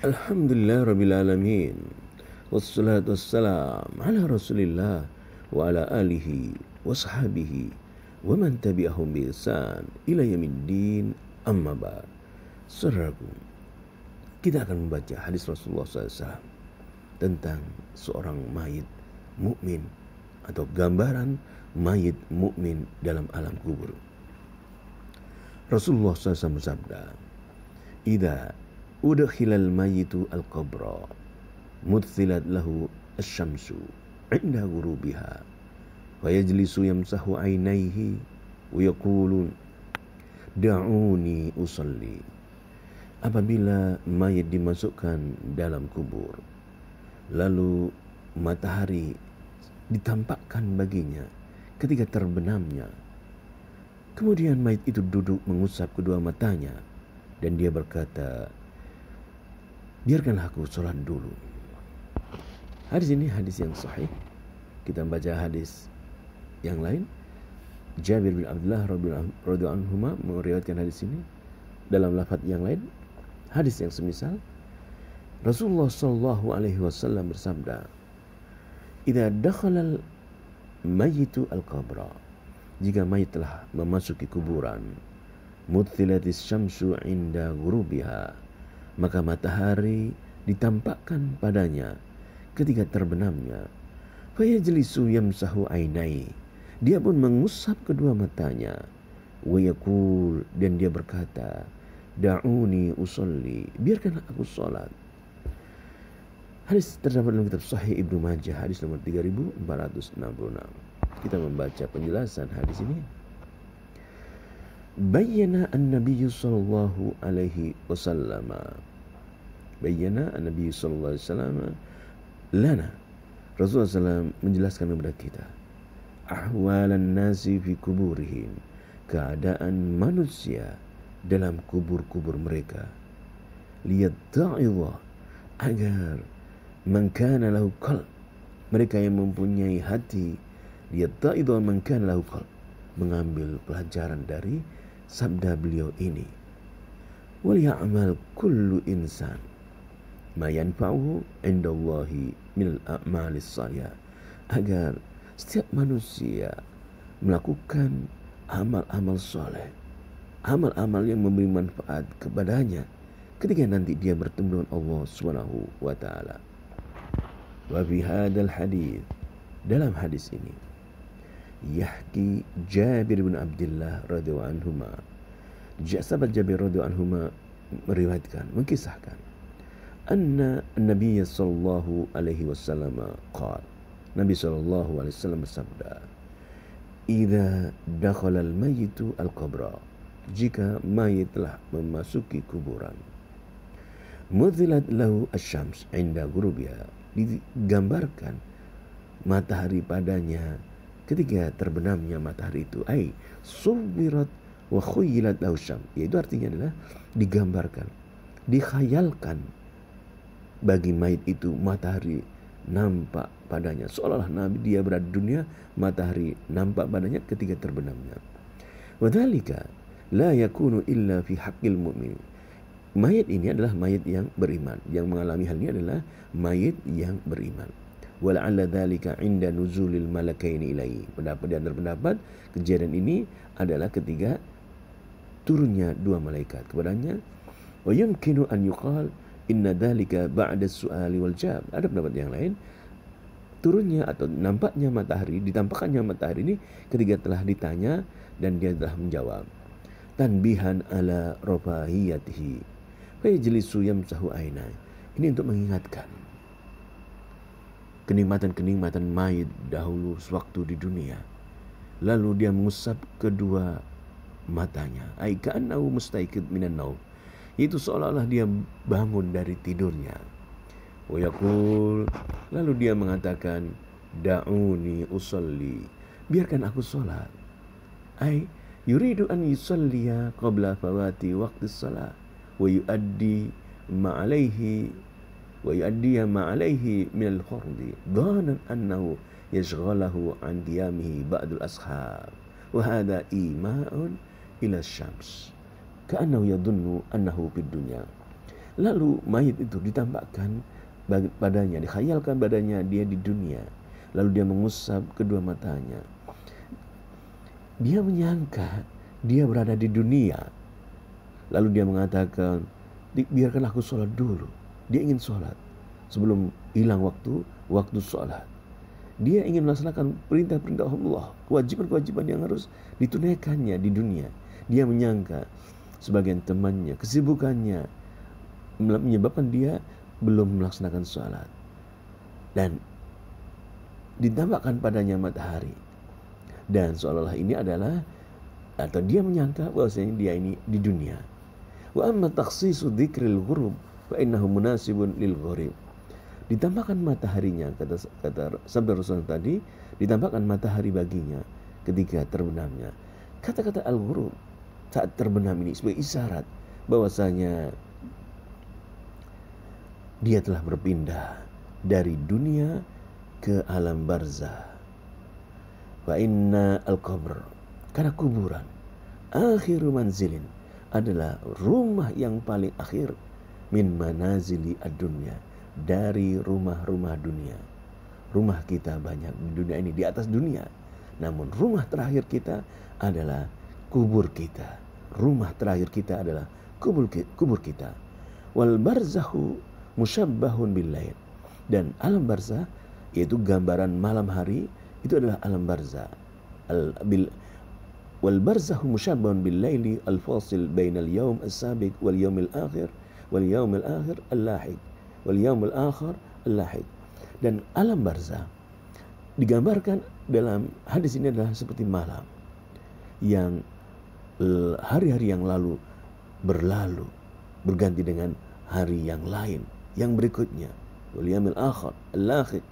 Alhamdulillah Rabbil Alamin. Wassalatu wassalam ala Rasulillah wa ala alihi wa sahabihi wa man tabi'ahum bi ihsan ila yaumiddin, amma ba'd. Saudaraku, kita akan membaca hadis Rasulullah SAW tentang seorang mayit mukmin atau gambaran mayit mukmin dalam alam kubur. Rasulullah SAW bersabda, "Idza udkhilal mayyitu al-qabra muthilat lahu asy-syamsu 'inda ghurubiha wa yajlisu yamsahu 'ainaihi wa yaqulu da'uni usalli." Apabila mayit dimasukkan dalam kubur, lalu matahari ditampakkan baginya ketika terbenamnya, kemudian mayit itu duduk mengusap kedua matanya dan dia berkata, "Biarkanlah aku sholat dulu." Hadis ini hadis yang sahih. Kita membaca hadis yang lain. Jabir bin Abdullah radhiyallahu anhuma meriwayatkan hadis ini dalam lafaz yang lain. Hadis yang semisal, Rasulullah sallallahu alaihi wasallam bersabda, "Idza dakhala al-mayyitu al-qabra," jika mayit telah memasuki kuburan, muthilatis syamsu 'inda ghurubiha, maka matahari ditampakkan padanya ketika terbenamnya. Fayajlisu yamsahu ainai, dia pun mengusap kedua matanya. Wa yaqul, dan dia berkata, "Da'uni usolli, biarkanlah aku salat." Hadis terdapat dalam kitab Sahih Ibnu Majah, hadis nomor 3466. Kita membaca penjelasan hadis ini. Bayyana an-nabiy sallallahu alaihi wasallam lana, Rasulullah SAW menjelaskan kepada kita ahwalan nasi fi kuburihim, keadaan manusia dalam kubur-kubur mereka, liyatta'idha, agar man kana lahu qalb, mereka yang mempunyai hati, liyatta'idha man kana lahu qalb, mengambil pelajaran dari sabda beliau ini. Wal ya'mal kullu insan ma yanfa'uhu 'indallahi minal a'malis salihah, agar setiap manusia melakukan amal-amal soleh, amal-amal yang memberi manfaat kepadanya ketika nanti dia bertemu dengan Allah Subhanahu wa taala. Wa fi hadzal hadis, dalam hadis ini, yahki Jabir bin Abdullah radhiyallahu anhuma, sahabat Jabir radhiyallahu anhuma meriwayatkan, mengkisahkan, anna Nabi sallallahu alaihi wasallam qala, Nabi sallallahu alaihi wasallam bersabda, "Idza dakhala al-mayyitu al-qabra," jika mayit telah memasuki kuburan, muthilat lahu asy-syams 'inda ghurubiha, digambarkan matahari padanya ketika terbenamnya matahari itu, ai suwirat wa khuyyilat lahu syams, yaitu artinya adalah digambarkan, dikhayalkan bagi mayit itu matahari nampak padanya, seolah-olah Nabi dia berada di dunia, matahari nampak padanya ketika terbenamnya. Wadzalika la yakunu illa fi haqqil mu'min, mayit ini adalah mayit yang beriman, yang mengalami hal ini adalah mayit yang beriman. Wala'alla dzalika 'inda nuzulil malakaini ilaihi, pendapat kejadian ini adalah ketika turunnya dua malaikat kepadanya. Wa yumkinu an yuqal inna dzalika ba'da su'ali wal jawab. Ada pendapat yang lain, turunnya atau nampaknya matahari, ditampakkannya matahari ini ketika telah ditanya dan dia telah menjawab. Tanbihan ala rafahiyatihi fa yajlisu yamsahu ainai, ini untuk mengingatkan kenikmatan-kenikmatan mayit dahulu sewaktu di dunia, lalu dia mengusap kedua matanya, ai ka'annahu mustaiqid minan naum, itu seolah-olah dia bangun dari tidurnya. Wa yaqul, lalu dia mengatakan, "Da'uni usolli, biarkan aku sholat." Ai yuridu an yusalliya qabla fawati waqti shalah wa yuaddi ma alaihi min al-fardi dhanan annahu yashghalahu an qiyamihi ba'dul ashab wa hadha ima'un ila syams ka'annahu yadhunnu annahu fid dunya. Lalu mayit itu ditampakkan badannya, dikhayalkan badannya dia di dunia. Lalu dia mengusap kedua matanya. Dia menyangka dia berada di dunia. Lalu dia mengatakan, biarkan aku sholat dulu. Dia ingin sholat sebelum hilang waktu sholat. Dia ingin melaksanakan perintah-perintah Allah, kewajiban-kewajiban yang harus ditunaikannya di dunia. Dia menyangka sebagian temannya, kesibukannya menyebabkan dia belum melaksanakan sholat. Dan ditampakkan padanya matahari. Dan seolah-olah ini adalah, atau dia menyangka bahwasanya dia ini di dunia. Wa amma takhsisu dzikril ghurub fa innahu munasibun lil gharib. Ditampakkan mataharinya, kata sabda Rasul tadi, ditampakkan matahari baginya ketika terbenamnya. Kata-kata al-ghurub saat terbenam ini sebagai isyarat bahwasanya dia telah berpindah dari dunia ke alam barzah. Wa inna al-qabr, karena kuburan akhiru manzilin, adalah rumah yang paling akhir min manazili ad-dunya, dari rumah-rumah dunia. Rumah kita banyak di dunia ini, di atas dunia. Namun rumah terakhir kita adalah kubur kita. Rumah terakhir kita adalah kubur kita. Wal barzahu musyabbahun bil lail. Dan alam barzah, yaitu gambaran malam hari, itu adalah alam barzah. Wal barzahu musyabbahun bil laili al fasil bainal yaum as-sabiq wal yaumil akhir wal yaumil akhir al-lahiq wal yaumil akhir al-lahiq. Dan alam barzah digambarkan dalam hadis ini adalah seperti malam yang hari-hari yang lalu berlalu berganti dengan hari yang lain yang berikutnya, wal yaumil akhir al-lahiq.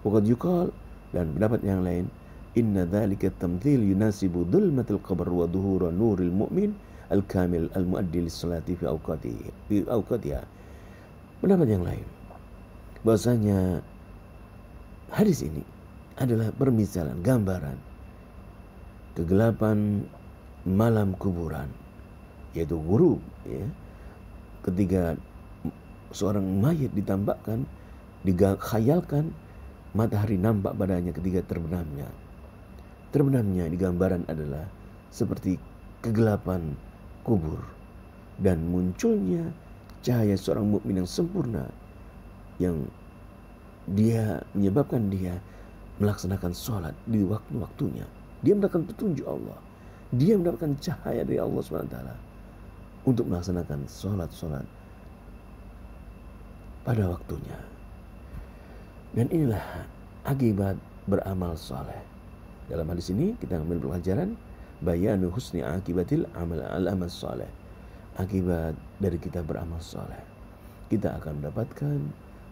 Wa qad yuqal, dan pendapat yang lain, inna dzalika tamthil yunasibu dhulmatil qabr wa dhuhura nuril mu'min al-kamil al-muaddi lis-salati fi awqatiha. Pendapat yang lain bahwasanya hadis ini adalah permisalan, gambaran kegelapan malam kuburan, yaitu ghurub, ya. Ketika seorang mayit ditampakkan, dikhayalkan matahari nampak badannya ketika terbenamnya. Terbenamnya di gambaran adalah seperti kegelapan kubur dan munculnya cahaya seorang mukmin yang sempurna, yang dia menyebabkan dia melaksanakan sholat di waktu-waktunya. Dia mendapatkan petunjuk Allah. Dia mendapatkan cahaya dari Allah SWT untuk melaksanakan sholat-sholat pada waktunya. Dan inilah akibat beramal soleh. Dalam hadis ini kita ambil pelajaran bayanu husni akibatil amal soleh. Akibat dari kita beramal soleh, kita akan mendapatkan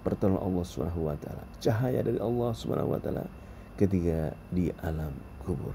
pertolongan Allah SWT, cahaya dari Allah SWT ketika di alam kubur.